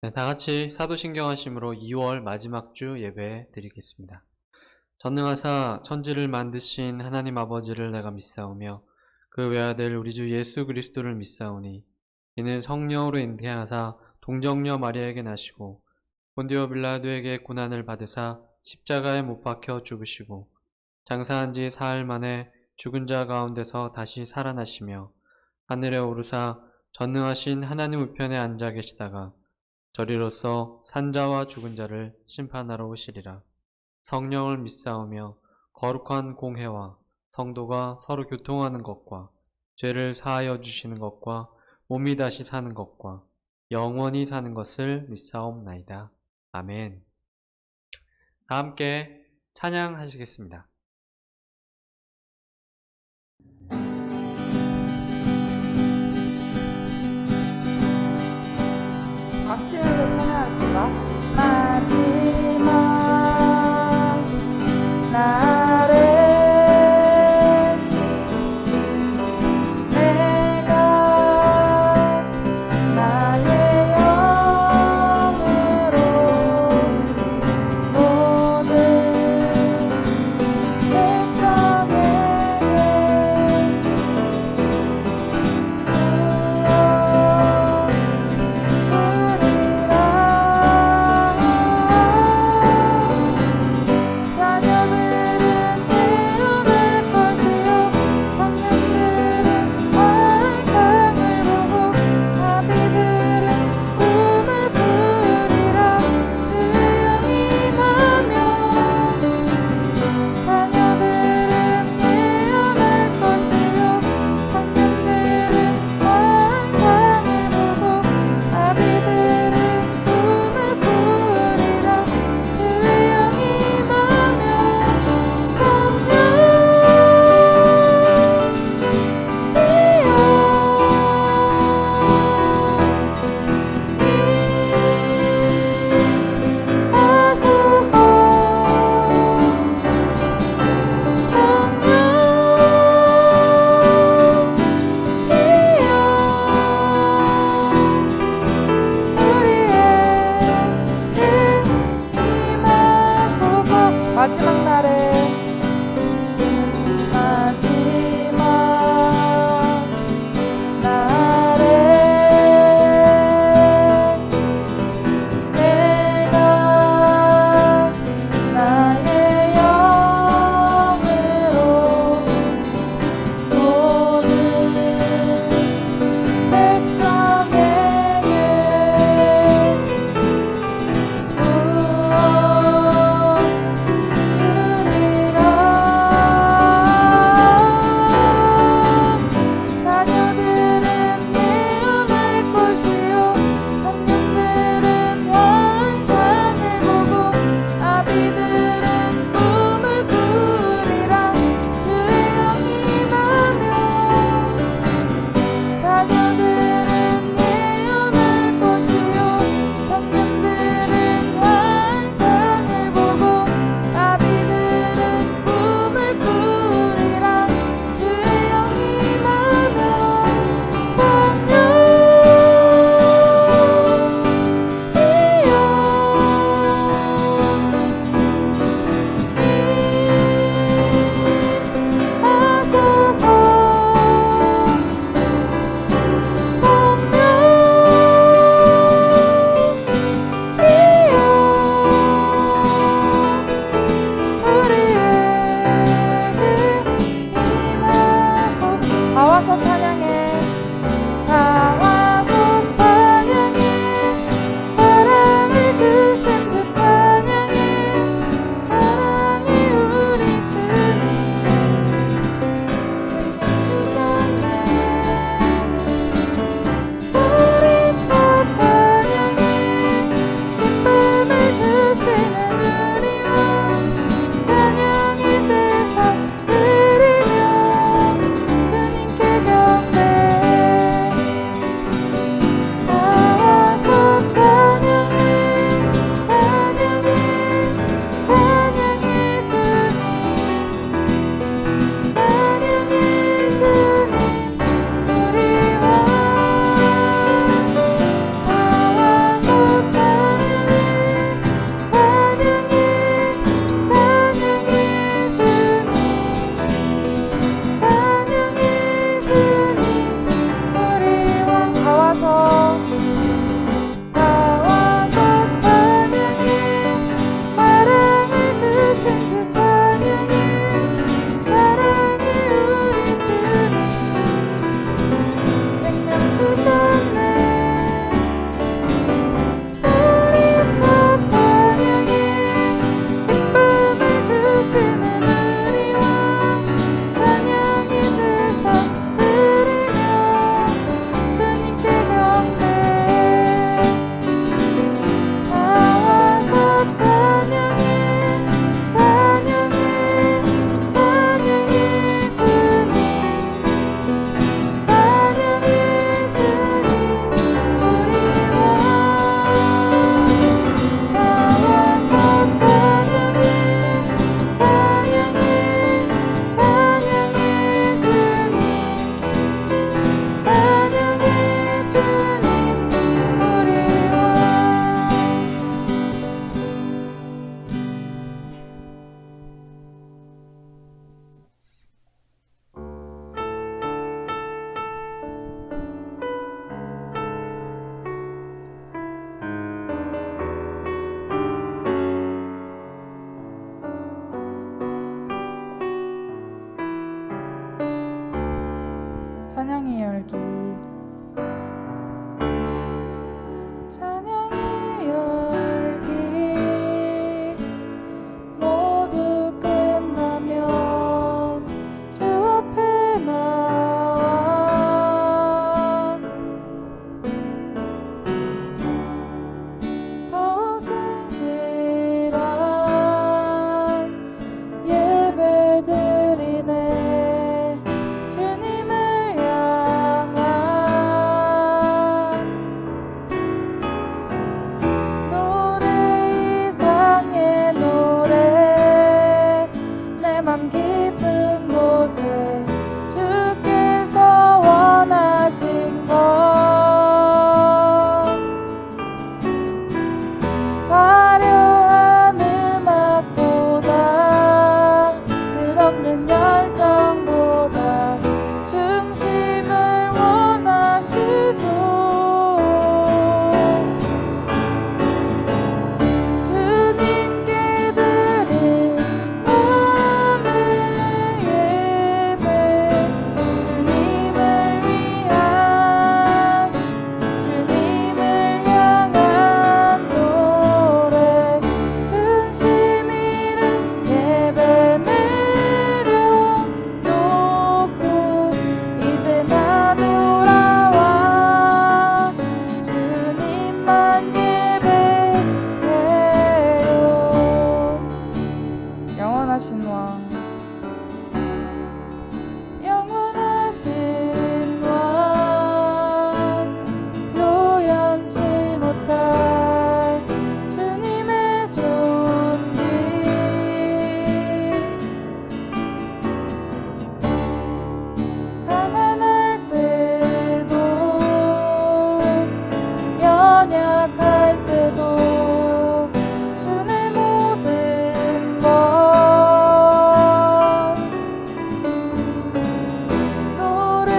네, 다 같이 사도신경하심으로 2월 마지막 주 예배 드리겠습니다. 전능하사 천지를 만드신 하나님 아버지를 내가 믿사오며 그 외아들 우리 주 예수 그리스도를 믿사오니 이는 성령으로 잉태하사 동정녀 마리아에게 나시고 본디오 빌라도에게 고난을 받으사 십자가에 못 박혀 죽으시고 장사한 지 사흘 만에 죽은 자 가운데서 다시 살아나시며 하늘에 오르사 전능하신 하나님 우편에 앉아 계시다가 저리로서 산자와 죽은 자를 심판하러 오시리라. 성령을 믿사오며 거룩한 공회와 성도가 서로 교통하는 것과 죄를 사하여 주시는 것과 몸이 다시 사는 것과 영원히 사는 것을 믿사옵나이다. 아멘. 다 함께 찬양하시겠습니다. 박수로 찬양합시다. 마지막 날에 내가 나의 영으로 모든 백성에게 주여 주리라. 주님만 예배해요. 영원하신 왕, 영원하신 왕, 표현치 못할 주님의 존귀, 가난할 때도 연약할 때도 주의 모든 것 노래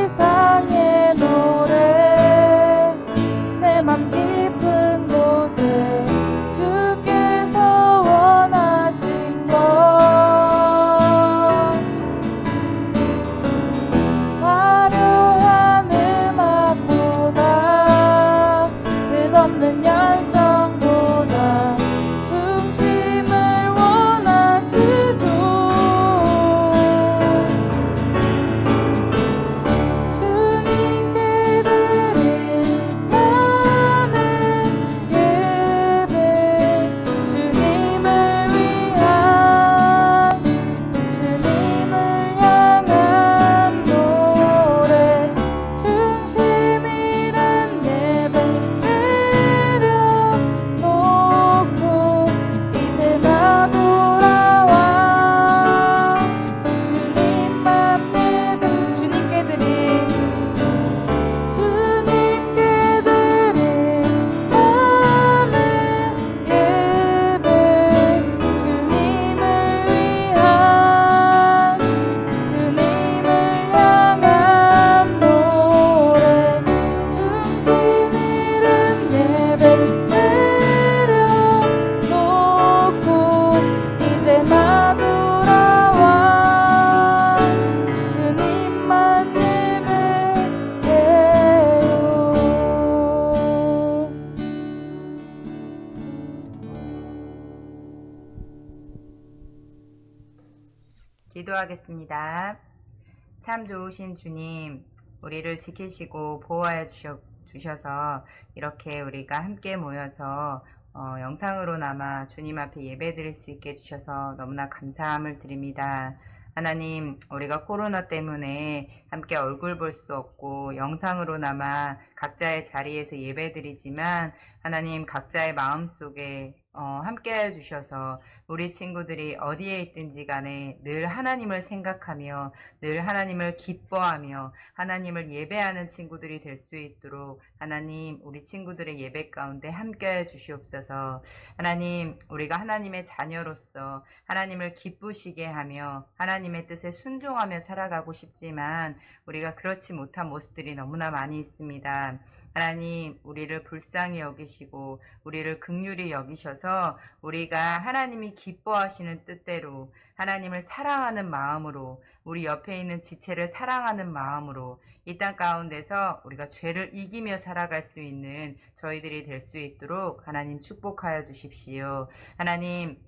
이상의 노래 내 맘 깊은 곳에 주께서 원하신 것 화려한 음악보다 끝없는 열정보다 중심을 원하시죠. 주님께 드릴 나는 예배, 주님을 위한 주님을 향한 노래, 중심 잃은 예배 내려놓고 이제 나 돌아와 주님만 예배, 주님께 드릴 나는 예배, 주님을 위한 주님을 향한 노래, 중심 잃은 예배 내려놓고 이제 나 돌아와 주님만 예배해요. 기도하겠습니다. 참 좋으신 주님, 우리를 지키시고 보호하여 주셔서 이렇게 우리가 함께 모여서 영상으로나마 주님 앞에 예배드릴 수 있게 해주셔서 너무나 감사함을 드립니다. 하나님, 우리가 코로나 때문에 함께 얼굴 볼 수 없고 영상으로나마 각자의 자리에서 예배드리지만 하나님 각자의 마음속에 함께해 주셔서 우리 친구들이 어디에 있든지 간에 늘 하나님을 생각하며 늘 하나님을 기뻐하며 하나님을 예배하는 친구들이 될 수 있도록 하나님 우리 친구들의 예배 가운데 함께해 주시옵소서. 하나님, 우리가 하나님의 자녀로서 하나님을 기쁘시게 하며 하나님의 뜻에 순종하며 살아가고 싶지만 우리가 그렇지 못한 모습들이 너무나 많이 있습니다. 하나님, 우리를 불쌍히 여기시고 우리를 긍휼히 여기셔서 우리가 하나님이 기뻐하시는 뜻대로 하나님을 사랑하는 마음으로 우리 옆에 있는 지체를 사랑하는 마음으로 이 땅 가운데서 우리가 죄를 이기며 살아갈 수 있는 저희들이 될 수 있도록 하나님 축복하여 주십시오. 하나님,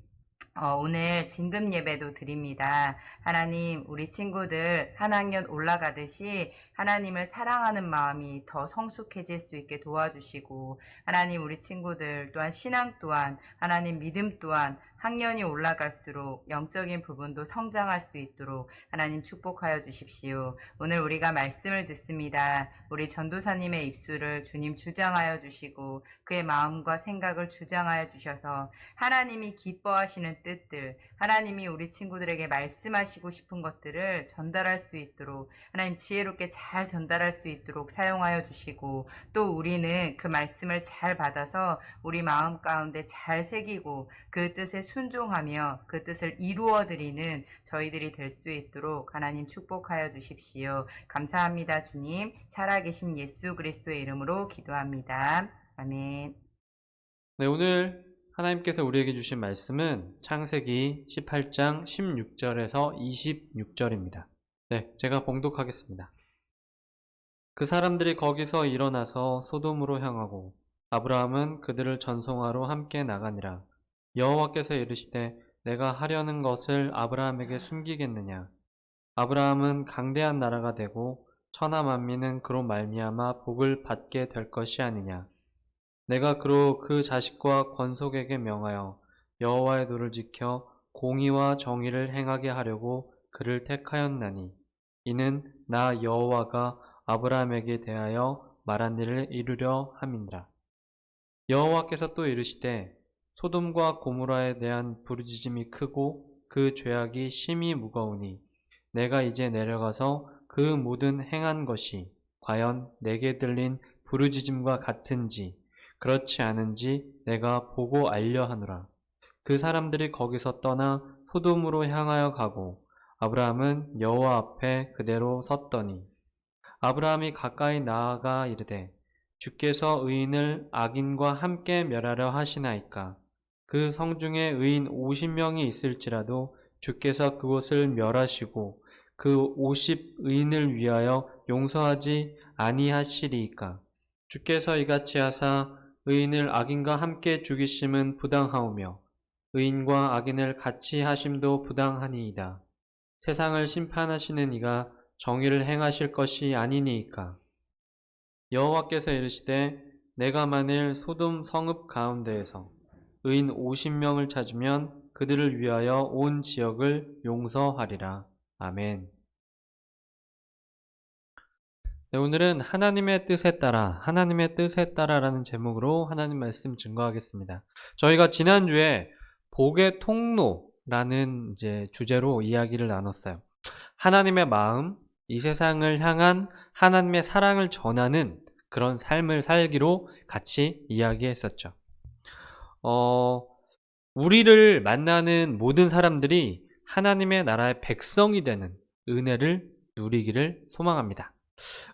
오늘 진금 예배도 드립니다. 하나님, 우리 친구들 한 학년 올라가듯이 하나님을 사랑하는 마음이 더 성숙해질 수 있게 도와주시고, 하나님 우리 친구들 또한 신앙 또한 하나님 믿음 또한 학년이 올라갈수록 영적인 부분도 성장할 수 있도록 하나님 축복하여 주십시오. 오늘 우리가 말씀을 듣습니다. 우리 전도사님의 입술을 주님 주장하여 주시고 그의 마음과 생각을 주장하여 주셔서 하나님이 기뻐하시는 뜻들, 하나님이 우리 친구들에게 말씀하시고 싶은 것들을 전달할 수 있도록 하나님 지혜롭게 잘 전달할 수 있도록 사용하여 주시고, 또 우리는 그 말씀을 잘 받아서 우리 마음 가운데 잘 새기고 그 뜻에 순종하며 그 뜻을 이루어드리는 저희들이 될 수 있도록 하나님 축복하여 주십시오. 감사합니다. 주님, 살아계신 예수 그리스도의 이름으로 기도합니다. 아멘. 네, 오늘 하나님께서 우리에게 주신 말씀은 창세기 18장 16절에서 26절입니다. 네, 제가 봉독하겠습니다. 그 사람들이 거기서 일어나서 소돔으로 향하고 아브라함은 그들을 전송하러 함께 나가니라. 여호와께서 이르시되 내가 하려는 것을 아브라함에게 숨기겠느냐. 아브라함은 강대한 나라가 되고 천하 만민은 그로 말미암아 복을 받게 될 것이 아니냐. 내가 그로 그 자식과 권속에게 명하여 여호와의 도를 지켜 공의와 정의를 행하게 하려고 그를 택하였나니 이는 나 여호와가 아브라함에게 대하여 말한 일을 이루려 함이니라. 여호와께서 또 이르시되 소돔과 고모라에 대한 부르짖음이 크고 그 죄악이 심히 무거우니 내가 이제 내려가서 그 모든 행한 것이 과연 내게 들린 부르짖음과 같은지 그렇지 않은지 내가 보고 알려 하노라. 그 사람들이 거기서 떠나 소돔으로 향하여 가고 아브라함은 여호와 앞에 그대로 섰더니 아브라함이 가까이 나아가 이르되 주께서 의인을 악인과 함께 멸하려 하시나이까. 그 성중에 의인 50명이 있을지라도 주께서 그곳을 멸하시고 그 50 의인을 위하여 용서하지 아니하시리이까. 주께서 이같이 하사 의인을 악인과 함께 죽이심은 부당하오며 의인과 악인을 같이 하심도 부당하니이다. 세상을 심판하시는 이가 정의를 행하실 것이 아니니이까. 여호와께서 이르시되 내가 만일 소돔 성읍 가운데에서 의인 50명을 찾으면 그들을 위하여 온 지역을 용서하리라. 아멘. 네, 오늘은 하나님의 뜻에 따라라는 제목으로 하나님 말씀 증거하겠습니다. 저희가 지난주에 복의 통로라는 이제 주제로 이야기를 나눴어요. 하나님의 마음, 이 세상을 향한 하나님의 사랑을 전하는 그런 삶을 살기로 같이 이야기했었죠. 우리를 만나는 모든 사람들이 하나님의 나라의 백성이 되는 은혜를 누리기를 소망합니다.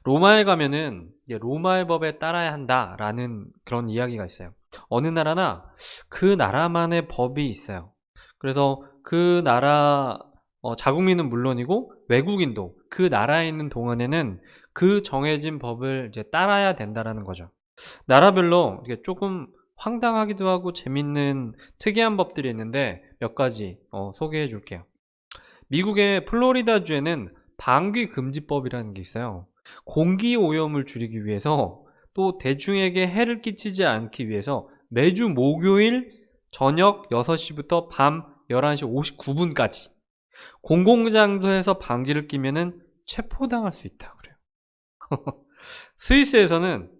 로마에 가면은 로마의 법에 따라야 한다라는 그런 이야기가 있어요. 어느 나라나 그 나라만의 법이 있어요. 그래서 그 나라 자국민은 물론이고 외국인도 그 나라에 있는 동안에는 그 정해진 법을 이제 따라야 된다라는 거죠. 나라별로 이게 조금 황당하기도 하고 재밌는 특이한 법들이 있는데 몇 가지 소개해 줄게요. 미국의 플로리다주에는 방귀 금지법이라는 게 있어요. 공기 오염을 줄이기 위해서 또 대중에게 해를 끼치지 않기 위해서 매주 목요일 저녁 6시부터 밤 11시 59분까지 공공장소에서 방귀를 뀌면은 체포당할 수 있다고 그래요. 스위스에서는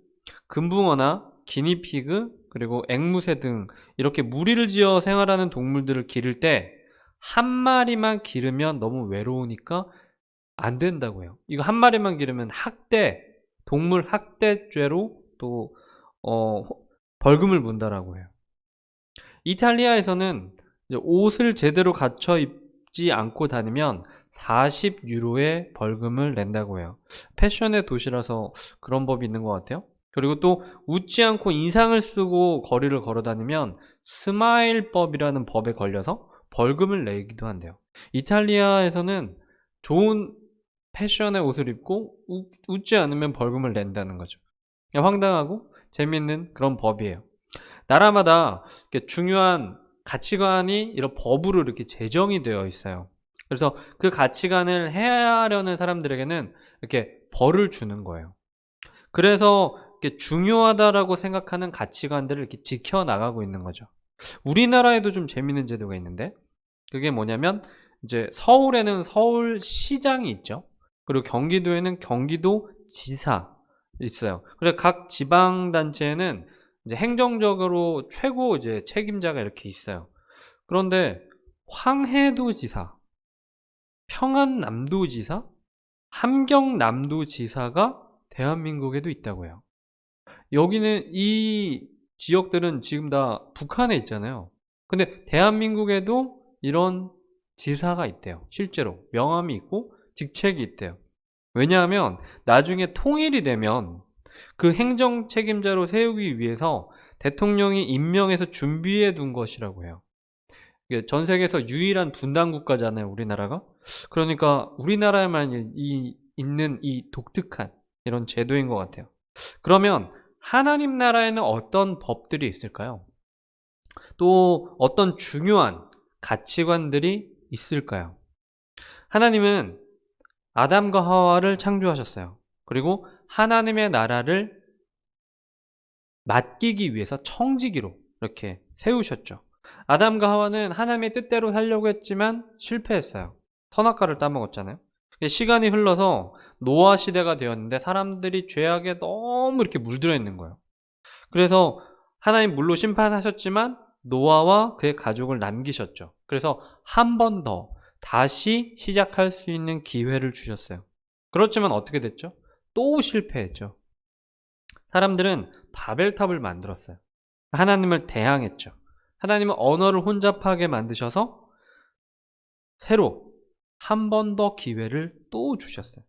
금붕어나 기니피그 그리고 앵무새 등 이렇게 무리를 지어 생활하는 동물들을 기를 때 한 마리만 기르면 너무 외로우니까 안 된다고 해요. 이거 한 마리만 기르면 동물 학대죄로 또 벌금을 문다라고 해요. 이탈리아에서는 옷을 제대로 갖춰 입지 않고 다니면 40유로의 벌금을 낸다고 해요. 패션의 도시라서 그런 법이 있는 것 같아요. 그리고 또 웃지 않고 인상을 쓰고 거리를 걸어 다니면 스마일법이라는 법에 걸려서 벌금을 내기도 한대요. 이탈리아에서는 좋은 패션의 옷을 입고 웃지 않으면 벌금을 낸다는 거죠. 황당하고 재밌는 그런 법이에요. 나라마다 중요한 가치관이 이런 법으로 이렇게 제정이 되어 있어요. 그래서 그 가치관을 헤아려는 사람들에게는 이렇게 벌을 주는 거예요. 그래서 이렇게 중요하다라고 생각하는 가치관들을 이렇게 지켜나가고 있는 거죠. 우리나라에도 좀 재밌는 제도가 있는데 그게 뭐냐면 이제 서울에는 서울시장이 있죠. 그리고 경기도에는 경기도지사 있어요. 그래서 각 지방단체에는 이제 행정적으로 최고 이제 책임자가 이렇게 있어요. 그런데 황해도지사, 평안남도지사, 함경남도지사가 대한민국에도 있다고 해요. 여기는 이 지역들은 지금 다 북한에 있잖아요. 근데 대한민국에도 이런 지사가 있대요. 실제로 명함이 있고 직책이 있대요. 왜냐하면 나중에 통일이 되면 그 행정 책임자로 세우기 위해서 대통령이 임명해서 준비해 둔 것이라고 해요. 전 세계에서 유일한 분단 국가잖아요, 우리나라가. 그러니까 우리나라에만 있는 이 독특한 이런 제도인 것 같아요. 그러면 하나님 나라에는 어떤 법들이 있을까요? 또 어떤 중요한 가치관들이 있을까요? 하나님은 아담과 하와를 창조하셨어요. 그리고 하나님의 나라를 맡기기 위해서 청지기로 이렇게 세우셨죠. 아담과 하와는 하나님의 뜻대로 살려고 했지만 실패했어요. 선악과를 따먹었잖아요. 시간이 흘러서 노아 시대가 되었는데 사람들이 죄악에 너무 이렇게 물들어 있는 거예요. 그래서 하나님 물로 심판하셨지만 노아와 그의 가족을 남기셨죠. 그래서 한 번 더 다시 시작할 수 있는 기회를 주셨어요. 그렇지만 어떻게 됐죠? 또 실패했죠. 사람들은 바벨탑을 만들었어요. 하나님을 대항했죠. 하나님은 언어를 혼잡하게 만드셔서 새로 한 번 더 기회를 또 주셨어요.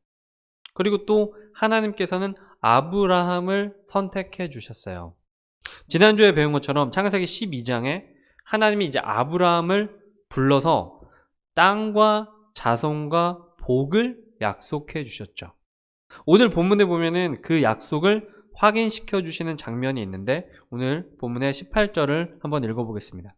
그리고 또 하나님께서는 아브라함을 선택해 주셨어요. 지난주에 배운 것처럼 창세기 12장에 하나님이 이제 아브라함을 불러서 땅과 자손과 복을 약속해 주셨죠. 오늘 본문에 보면은 그 약속을 확인시켜 주시는 장면이 있는데 오늘 본문의 18절을 한번 읽어보겠습니다.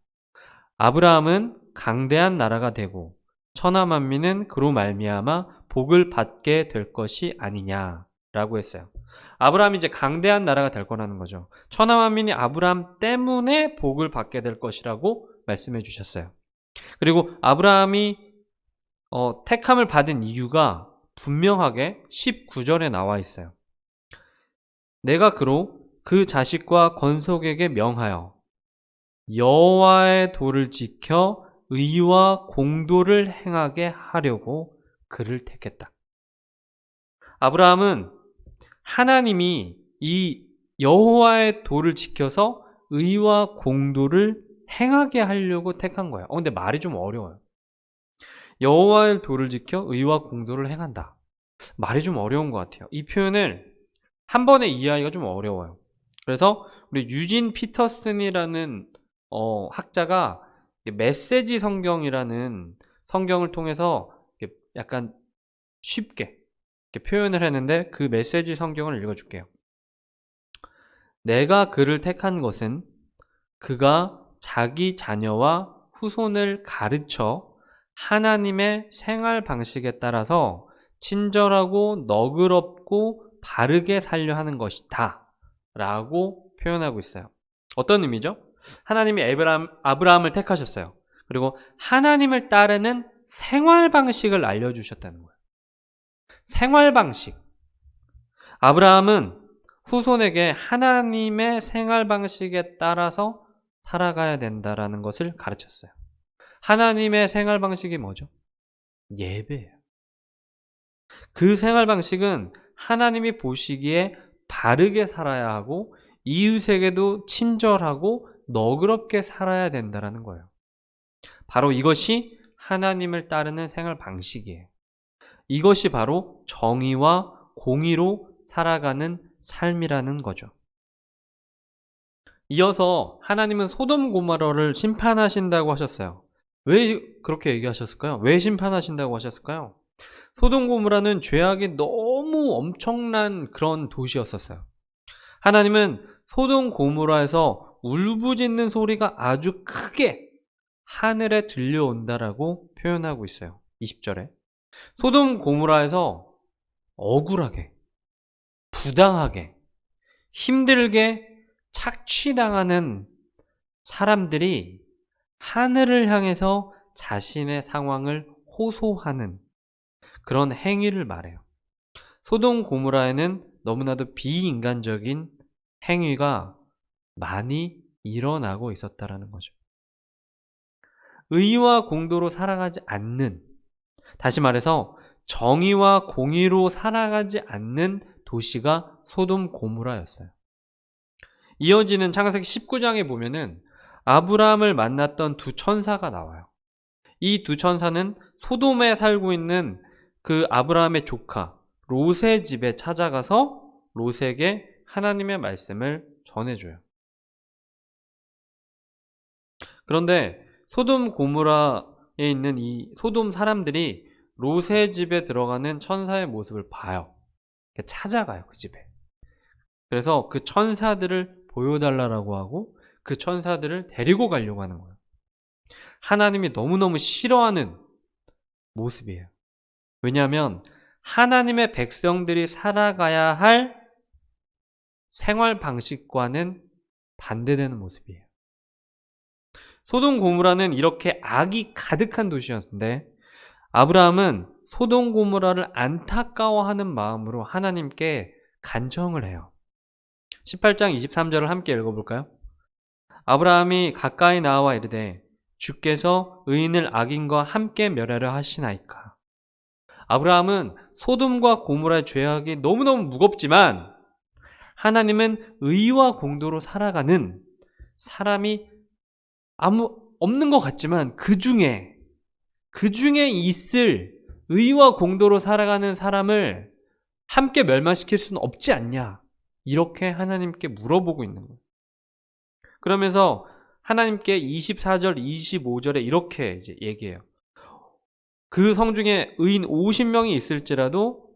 아브라함은 강대한 나라가 되고 천하 만민은 그로 말미암아 복을 받게 될 것이 아니냐라고 했어요. 아브라함이 이제 강대한 나라가 될 거라는 거죠. 천하 만민이 아브라함 때문에 복을 받게 될 것이라고 말씀해 주셨어요. 그리고 아브라함이 택함을 받은 이유가 분명하게 19절에 나와 있어요. 내가 그로 그 자식과 건속에게 명하여 여호와의 도를 지켜 의와 공도를 행하게 하려고 그를 택했다. 아브라함은 하나님이 이 여호와의 도를 지켜서 의와 공도를 행하게 하려고 택한 거예요. 근데 말이 좀 어려워요. 여호와의 도를 지켜 의와 공도를 행한다. 말이 좀 어려운 것 같아요. 이 표현을 한 번에 이해하기가 좀 어려워요. 그래서 우리 유진 피터슨이라는 학자가 메시지 성경이라는 성경을 통해서 약간 쉽게 이렇게 표현을 했는데 그 메시지 성경을 읽어줄게요. 내가 그를 택한 것은 그가 자기 자녀와 후손을 가르쳐 하나님의 생활 방식에 따라서 친절하고 너그럽고 바르게 살려 하는 것이다 라고 표현하고 있어요. 어떤 의미죠? 하나님이 아브라함을 택하셨어요. 그리고 하나님을 따르는 생활 방식을 알려주셨다는 거예요. 생활 방식. 아브라함은 후손에게 하나님의 생활 방식에 따라서 살아가야 된다라는 것을 가르쳤어요. 하나님의 생활 방식이 뭐죠? 예배예요. 그 생활 방식은 하나님이 보시기에 바르게 살아야 하고 이웃에게도 친절하고 너그럽게 살아야 된다는 거예요. 바로 이것이 하나님을 따르는 생활 방식이에요. 이것이 바로 정의와 공의로 살아가는 삶이라는 거죠. 이어서 하나님은 소돔 고모라를 심판하신다고 하셨어요. 왜 그렇게 얘기하셨을까요? 왜 심판하신다고 하셨을까요? 소돔 고모라는 죄악이 너무 엄청난 그런 도시였었어요. 하나님은 소돔 고모라에서 울부짖는 소리가 아주 크게 하늘에 들려온다라고 표현하고 있어요. 20절에. 소돔 고모라에서 억울하게, 부당하게, 힘들게 착취당하는 사람들이 하늘을 향해서 자신의 상황을 호소하는 그런 행위를 말해요. 소돔 고모라에는 너무나도 비인간적인 행위가 많이 일어나고 있었다라는 거죠. 의와 공도로 살아가지 않는, 다시 말해서 정의와 공의로 살아가지 않는 도시가 소돔 고모라였어요. 이어지는 창세기 19장에 보면은 아브라함을 만났던 두 천사가 나와요. 이 두 천사는 소돔에 살고 있는 그 아브라함의 조카 롯의 집에 찾아가서 롯에게 하나님의 말씀을 전해줘요. 그런데 소돔 고모라에 있는 이 소돔 사람들이 롯의 집에 들어가는 천사의 모습을 봐요. 찾아가요, 그 집에. 그래서 그 천사들을 보여달라고 하고 그 천사들을 데리고 가려고 하는 거예요. 하나님이 너무너무 싫어하는 모습이에요. 왜냐하면 하나님의 백성들이 살아가야 할 생활 방식과는 반대되는 모습이에요. 소돔 고모라는 이렇게 악이 가득한 도시였는데 아브라함은 소돔 고모라를 안타까워하는 마음으로 하나님께 간청을 해요. 18장 23절을 함께 읽어볼까요? 아브라함이 가까이 나와 이르되 주께서 의인을 악인과 함께 멸하려 하시나이까. 아브라함은 소돔과 고모라의 죄악이 너무너무 무겁지만 하나님은 의와 공도로 살아가는 사람이 없는 것 같지만 그 중에 있을 의와 공도로 살아가는 사람을 함께 멸망시킬 수는 없지 않냐, 이렇게 하나님께 물어보고 있는 거예요. 그러면서 하나님께 24절 25절에 이렇게 이제 얘기해요. 그 성 중에 의인 50명이 있을지라도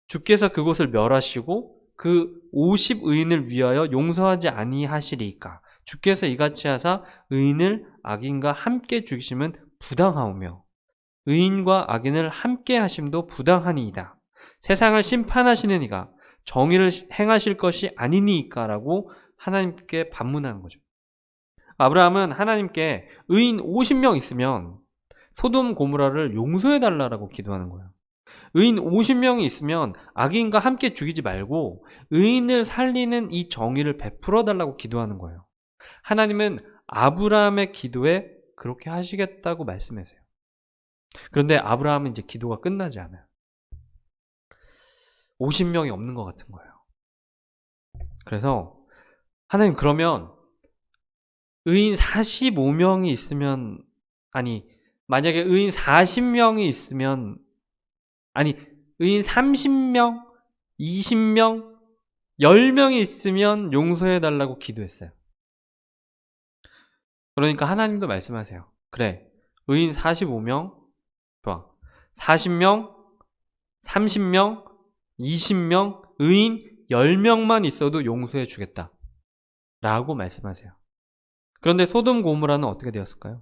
주께서 그곳을 멸하시고 그 50의인을 위하여 용서하지 아니하시리이까. 주께서 이같이 하사 의인을 악인과 함께 죽이심은 부당하오며 의인과 악인을 함께 하심도 부당하니이다. 세상을 심판하시는 이가 정의를 행하실 것이 아니니까라고 하나님께 반문하는 거죠. 아브라함은 하나님께 의인 50명 있으면 소돔 고모라를 용서해달라고 기도하는 거예요. 의인 50명이 있으면 악인과 함께 죽이지 말고 의인을 살리는 이 정의를 베풀어달라고 기도하는 거예요. 하나님은 아브라함의 기도에 그렇게 하시겠다고 말씀하세요. 그런데 아브라함은 이제 기도가 끝나지 않아요. 50명이 없는 것 같은 거예요. 그래서 하나님, 그러면 의인 45명이 있으면, 만약에 의인 40명이 있으면, 의인 30명, 20명, 10명이 있으면 용서해달라고 기도했어요. 그러니까 하나님도 말씀하세요. 그래, 의인 45명, 좋아. 40명, 30명, 20명, 의인 10명만 있어도 용서해 주겠다 라고 말씀하세요. 그런데 소돔 고모라는 어떻게 되었을까요?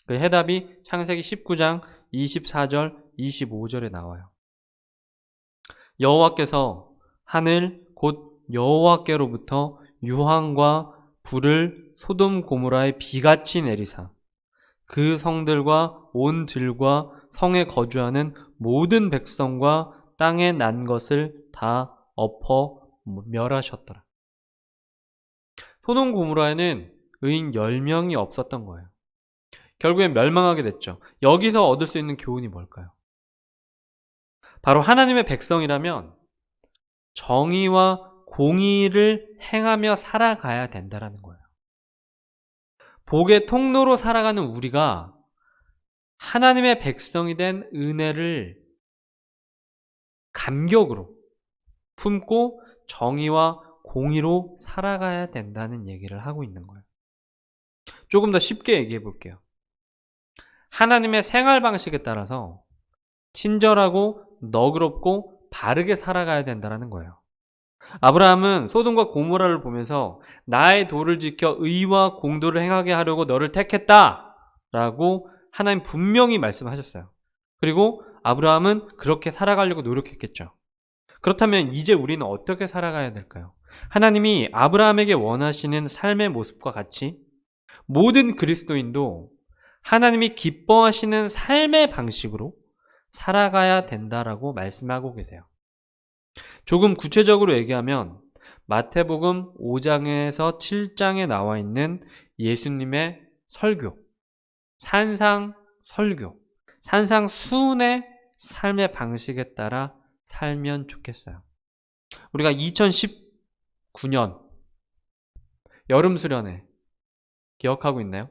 그 해답이 창세기 19장 24절 25절에 나와요. 여호와께서 하늘 곧 여호와께로부터 유황과 불을 소돔 고모라에 비같이 내리사 그 성들과 온 들과 성에 거주하는 모든 백성과 땅에 난 것을 다 엎어 멸하셨더라. 소돔 고모라에는 의인 10명이 없었던 거예요. 결국엔 멸망하게 됐죠. 여기서 얻을 수 있는 교훈이 뭘까요? 바로 하나님의 백성이라면 정의와 공의를 행하며 살아가야 된다는 거예요. 복의 통로로 살아가는 우리가 하나님의 백성이 된 은혜를 감격으로 품고 정의와 공의로 살아가야 된다는 얘기를 하고 있는 거예요. 조금 더 쉽게 얘기해 볼게요. 하나님의 생활 방식에 따라서 친절하고 너그럽고 바르게 살아가야 된다는 거예요. 아브라함은 소돔과 고모라를 보면서 나의 도를 지켜 의와 공도를 행하게 하려고 너를 택했다 라고 하나님 분명히 말씀하셨어요. 그리고 아브라함은 그렇게 살아가려고 노력했겠죠. 그렇다면 이제 우리는 어떻게 살아가야 될까요? 하나님이 아브라함에게 원하시는 삶의 모습과 같이 모든 그리스도인도 하나님이 기뻐하시는 삶의 방식으로 살아가야 된다라고 말씀하고 계세요. 조금 구체적으로 얘기하면 마태복음 5장에서 7장에 나와 있는 예수님의 설교, 산상 설교, 산상수훈의 삶의 방식에 따라 살면 좋겠어요. 우리가 2019년 여름 수련회 기억하고 있나요?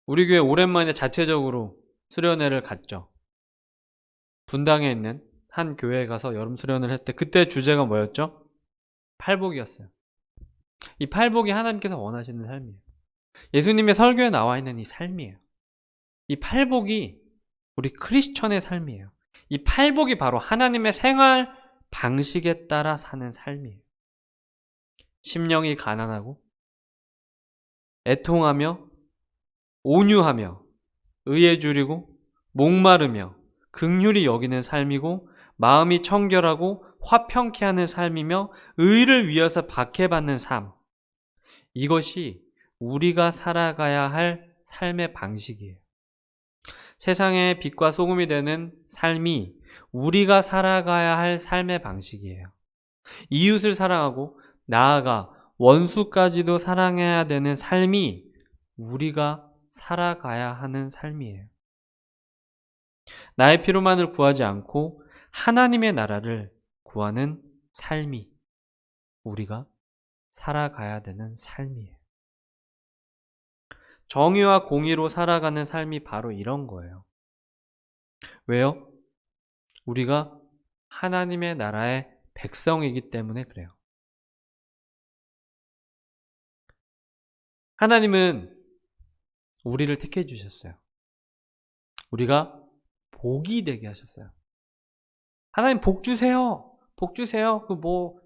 우리 교회 오랜만에 자체적으로 수련회를 갔죠. 분당에 있는 한 교회에 가서 여름 수련을 할 때 그때 주제가 뭐였죠? 팔복이었어요. 이 팔복이 하나님께서 원하시는 삶이에요. 예수님의 설교에 나와 있는 이 삶이에요. 이 팔복이 우리 크리스천의 삶이에요. 이 팔복이 바로 하나님의 생활 방식에 따라 사는 삶이에요. 심령이 가난하고 애통하며 온유하며 의에 줄이고 목마르며 긍휼히 여기는 삶이고 마음이 청결하고 화평케 하는 삶이며 의를 위해서 박해받는 삶. 이것이 우리가 살아가야 할 삶의 방식이에요. 세상의 빛과 소금이 되는 삶이 우리가 살아가야 할 삶의 방식이에요. 이웃을 사랑하고 나아가 원수까지도 사랑해야 되는 삶이 우리가 살아가야 하는 삶이에요. 나의 피로만을 구하지 않고 하나님의 나라를 구하는 삶이 우리가 살아가야 되는 삶이에요. 정의와 공의로 살아가는 삶이 바로 이런 거예요. 왜요? 우리가 하나님의 나라의 백성이기 때문에 그래요. 하나님은 우리를 택해 주셨어요. 우리가 복이 되게 하셨어요. 하나님 복 주세요. 복 주세요.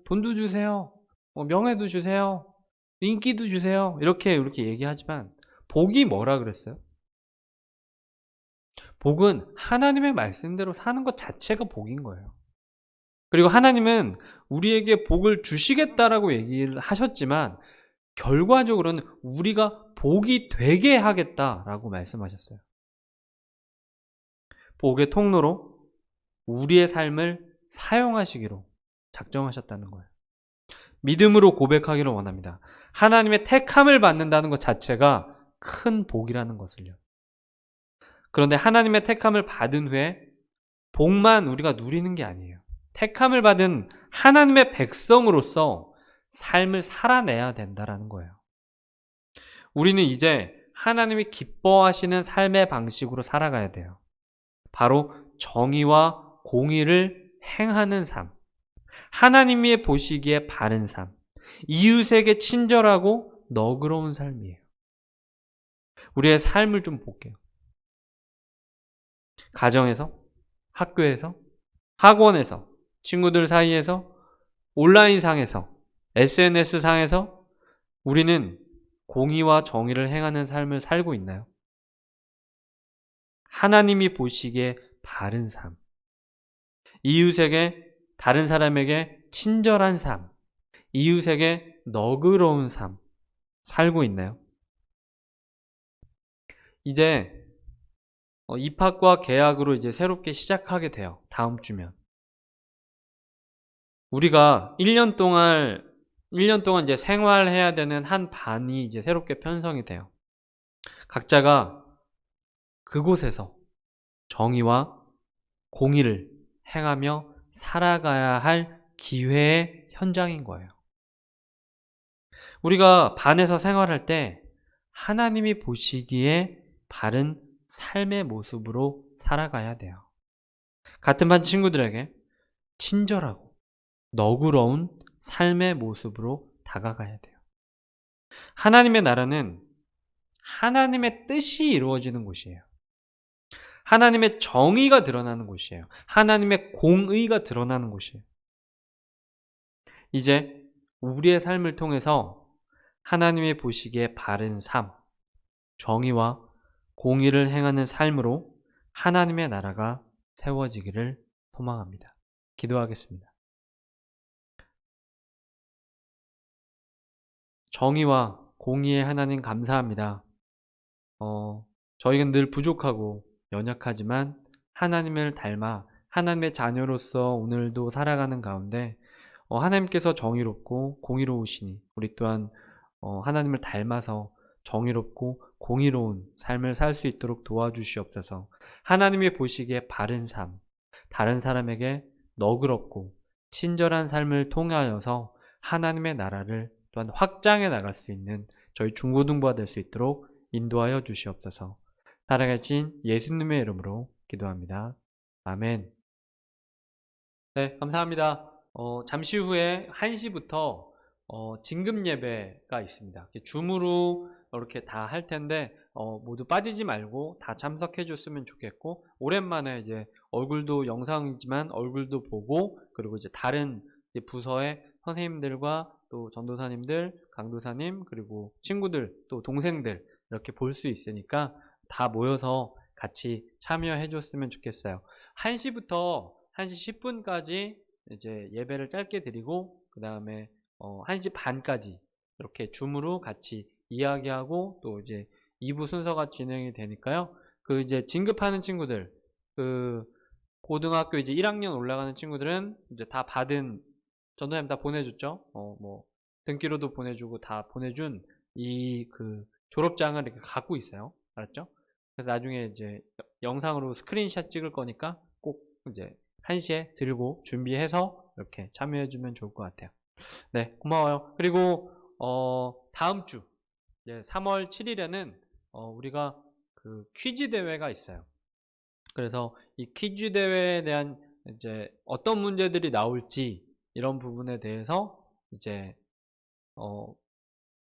돈도 주세요. 명예도 주세요. 인기도 주세요. 이렇게 얘기하지만 복이 뭐라 그랬어요? 복은 하나님의 말씀대로 사는 것 자체가 복인 거예요. 그리고 하나님은 우리에게 복을 주시겠다라고 얘기를 하셨지만 결과적으로는 우리가 복이 되게 하겠다라고 말씀하셨어요. 복의 통로로 우리의 삶을 사용하시기로 작정하셨다는 거예요. 믿음으로 고백하기를 원합니다. 하나님의 택함을 받는다는 것 자체가 큰 복이라는 것을요. 그런데 하나님의 택함을 받은 후에 복만 우리가 누리는 게 아니에요. 택함을 받은 하나님의 백성으로서 삶을 살아내야 된다는 거예요. 우리는 이제 하나님이 기뻐하시는 삶의 방식으로 살아가야 돼요. 바로 정의와 공의를 행하는 삶, 하나님이 보시기에 바른 삶, 이웃에게 친절하고 너그러운 삶이에요. 우리의 삶을 좀 볼게요. 가정에서, 학교에서, 학원에서, 친구들 사이에서, 온라인상에서, SNS상에서 우리는 공의와 정의를 행하는 삶을 살고 있나요? 하나님이 보시기에 바른 삶, 이웃에게, 다른 사람에게 친절한 삶, 이웃에게 너그러운 삶 살고 있나요? 이제 입학과 개학으로 이제 새롭게 시작하게 돼요. 다음 주면. 우리가 1년 동안 이제 생활해야 되는 한 반이 이제 새롭게 편성이 돼요. 각자가 그곳에서 정의와 공의를 행하며 살아가야 할 기회의 현장인 거예요. 우리가 반에서 생활할 때 하나님이 보시기에 바른 삶의 모습으로 살아가야 돼요. 같은 반 친구들에게 친절하고 너그러운 삶의 모습으로 다가가야 돼요. 하나님의 나라는 하나님의 뜻이 이루어지는 곳이에요. 하나님의 정의가 드러나는 곳이에요. 하나님의 공의가 드러나는 곳이에요. 이제 우리의 삶을 통해서 하나님이 보시기에 바른 삶, 정의와 공의를 행하는 삶으로 하나님의 나라가 세워지기를 소망합니다. 기도하겠습니다. 정의와 공의의 하나님 감사합니다. 저희는 늘 부족하고 연약하지만 하나님을 닮아 하나님의 자녀로서 오늘도 살아가는 가운데 하나님께서 정의롭고 공의로우시니 우리 또한 하나님을 닮아서 정의롭고 공의로운 삶을 살 수 있도록 도와주시옵소서. 하나님이 보시기에 바른 삶, 다른 사람에게 너그럽고 친절한 삶을 통하여서 하나님의 나라를 또한 확장해 나갈 수 있는 저희 중고등부가 될 수 있도록 인도하여 주시옵소서. 살아계신 예수님의 이름으로 기도합니다. 아멘. 네, 감사합니다. 잠시 후에 1시부터 진금 예배가 있습니다. 줌으로 이렇게 다 할 텐데 모두 빠지지 말고 다 참석해 줬으면 좋겠고, 오랜만에 이제 얼굴도 영상이지만 얼굴도 보고, 그리고 이제 다른 부서의 선생님들과 또 전도사님들, 강도사님, 그리고 친구들, 또 동생들 이렇게 볼 수 있으니까 다 모여서 같이 참여해 줬으면 좋겠어요. 1시부터 1시 10분까지 이제 예배를 짧게 드리고, 그 다음에 1시 반까지 이렇게 줌으로 같이 이야기하고 또 이제 2부 순서가 진행이 되니까요. 그 이제 진급하는 친구들, 그 고등학교 이제 1학년 올라가는 친구들은 이제 다 받은, 전도사님 다 보내줬죠. 뭐 등기로도 보내주고 다 보내준 이 그 졸업장을 이렇게 갖고 있어요. 알았죠? 그래서 나중에 이제 영상으로 스크린샷 찍을 거니까 꼭 이제 1시에 들고 준비해서 이렇게 참여해주면 좋을 것 같아요. 네, 고마워요. 그리고 다음 주 이제 3월 7일에는 우리가 그 퀴즈 대회가 있어요. 그래서 이 퀴즈 대회에 대한 이제 어떤 문제들이 나올지 이런 부분에 대해서 이제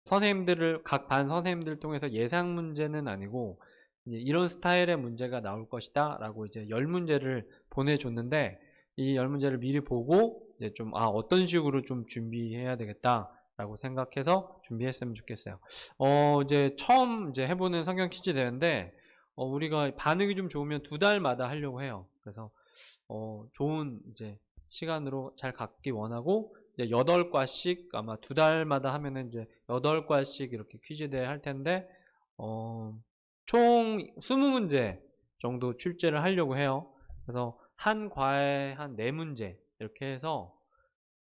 선생님들을 각 반 선생님들 통해서 예상 문제는 아니고 이제 이런 스타일의 문제가 나올 것이다 라고 이제 10문제를 보내줬는데, 이 10문제를 미리 보고 이제 좀 어떤 식으로 좀 준비해야 되겠다 라고 생각해서 준비했으면 좋겠어요. 이제 처음 이제 해보는 성경 퀴즈 대회인데 우리가 반응이 좀 좋으면 2달마다 하려고 해요. 그래서 좋은 이제 시간으로 잘 갖기 원하고, 이제 8과씩 아마 2달마다 하면은 이제 8과씩 이렇게 퀴즈 대회 할 텐데 총 20문제 정도 출제를 하려고 해요. 그래서 한 과에 한 4문제 이렇게 해서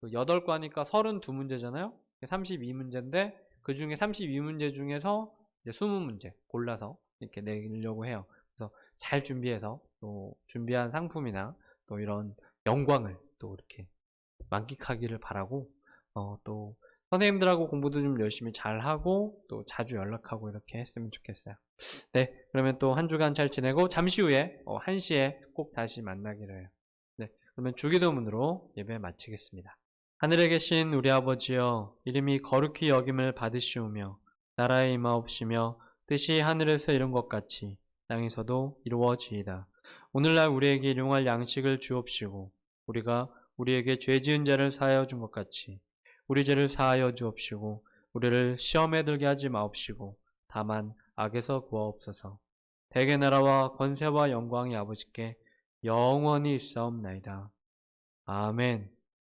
8과니까 32문제잖아요. 32문제인데 그 중에 32문제 중에서 이제 20문제 골라서 이렇게 내려고 해요. 그래서 잘 준비해서 또 준비한 상품이나 또 이런 영광을 또 이렇게 만끽하기를 바라고, 또 선생님들하고 공부도 좀 열심히 잘하고 또 자주 연락하고 이렇게 했으면 좋겠어요. 네, 그러면 또 한 주간 잘 지내고 잠시 후에 1시에 꼭 다시 만나기로 해요. 네, 그러면 주기도문으로 예배 마치겠습니다. 하늘에 계신 우리 아버지여, 이름이 거룩히 여김을 받으시오며 나라의 임하옵시며 뜻이 하늘에서 이룬 것 같이 땅에서도 이루어지이다. 오늘날 우리에게 일용할 양식을 주옵시고 우리가 우리에게 죄 지은 자를 사하여 준 것 같이 우리 죄를 사하여 주옵시고 우리를 시험에 들게 하지 마옵시고 다만 악에서 구하옵소서. 대개 나라와 권세와 영광이 아버지께 영원히 있사옵나이다. 아멘.